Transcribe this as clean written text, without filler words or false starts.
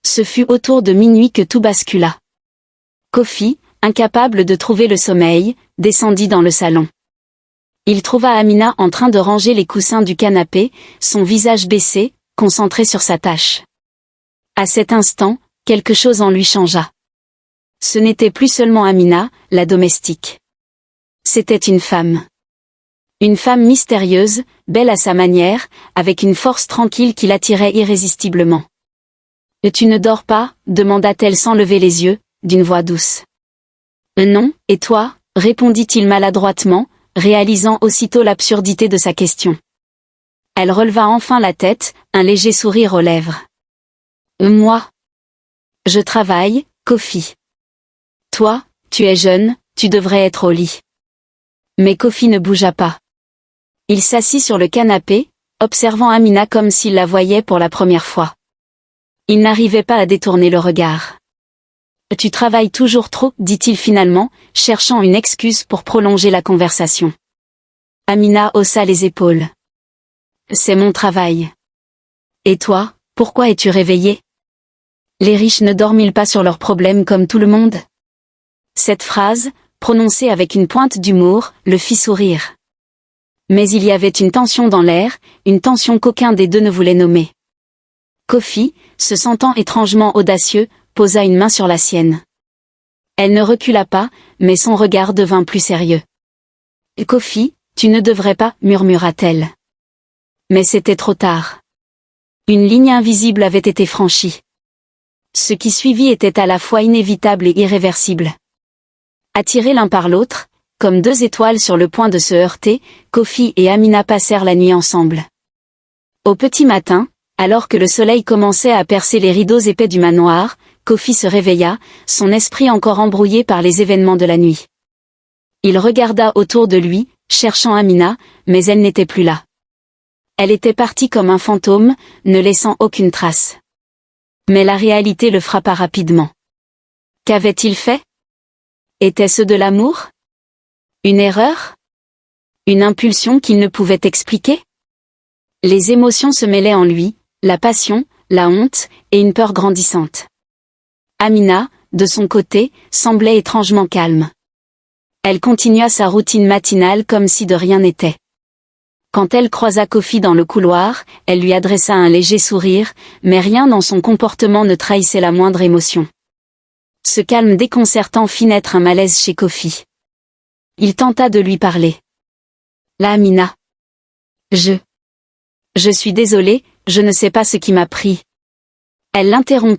Ce fut autour de minuit que tout bascula. Kofi, incapable de trouver le sommeil, descendit dans le salon. Il trouva Amina en train de ranger les coussins du canapé, son visage baissé, concentré sur sa tâche. À cet instant, quelque chose en lui changea. Ce n'était plus seulement Amina, la domestique. C'était une femme. Une femme mystérieuse, belle à sa manière, avec une force tranquille qui l'attirait irrésistiblement. « Tu ne dors pas ?» demanda-t-elle sans lever les yeux, d'une voix douce. « Non, et toi ?» répondit-il maladroitement, réalisant aussitôt l'absurdité de sa question. Elle releva enfin la tête, un léger sourire aux lèvres. « Moi ? Je travaille, Kofi. Toi, tu es jeune, tu devrais être au lit. » Mais Kofi ne bougea pas. Il s'assit sur le canapé, observant Amina comme s'il la voyait pour la première fois. Il n'arrivait pas à détourner le regard. « Tu travailles toujours trop » dit-il finalement, cherchant une excuse pour prolonger la conversation. Amina haussa les épaules. « C'est mon travail. Et toi, pourquoi es-tu réveillée ? Les riches ne dorment-ils pas sur leurs problèmes comme tout le monde ?» Cette phrase, prononcée avec une pointe d'humour, le fit sourire. Mais il y avait une tension dans l'air, une tension qu'aucun des deux ne voulait nommer. Kofi, se sentant étrangement audacieux, posa une main sur la sienne. Elle ne recula pas, mais son regard devint plus sérieux. « Kofi, tu ne devrais pas, » murmura-t-elle. Mais c'était trop tard. Une ligne invisible avait été franchie. Ce qui suivit était à la fois inévitable et irréversible. Attirés l'un par l'autre, comme deux étoiles sur le point de se heurter, Kofi et Amina passèrent la nuit ensemble. Au petit matin, alors que le soleil commençait à percer les rideaux épais du manoir, Kofi se réveilla, son esprit encore embrouillé par les événements de la nuit. Il regarda autour de lui, cherchant Amina, mais elle n'était plus là. Elle était partie comme un fantôme, ne laissant aucune trace. Mais la réalité le frappa rapidement. Qu'avait-il fait ? Était-ce de l'amour ? Une erreur ? Une impulsion qu'il ne pouvait expliquer ? Les émotions se mêlaient en lui, la passion, la honte, et une peur grandissante. Amina, de son côté, semblait étrangement calme. Elle continua sa routine matinale comme si de rien n'était. Quand elle croisa Kofi dans le couloir, elle lui adressa un léger sourire, mais rien dans son comportement ne trahissait la moindre émotion. Ce calme déconcertant fit naître un malaise chez Kofi. Il tenta de lui parler. « Là, Amina. Je suis désolé, je ne sais pas ce qui m'a pris. » Elle l'interrompit